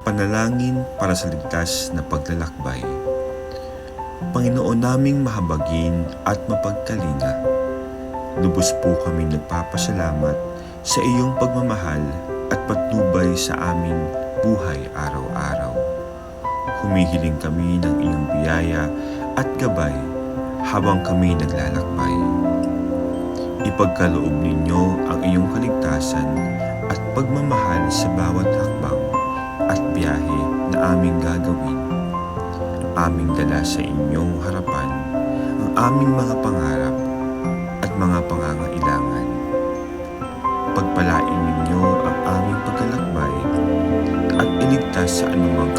Panalangin para sa ligtas na paglalakbay. Panginoon naming mahabagin at mapagkalinga, lubos po kami nagpapasalamat sa iyong pagmamahal at patnubay sa aming buhay araw-araw. Humihiling kami ng iyong biyaya at gabay habang kami naglalakbay. Ipagkaloob ninyo ang iyong kaligtasan at pagmamahal sa bawat hakbang at biyahe na aming gagawin. Aming dala sa inyong harapan ang aming mga pangarap at mga pangangailangan. Pagpalain ninyo ang aming paglalakbay at iligtas sa anumang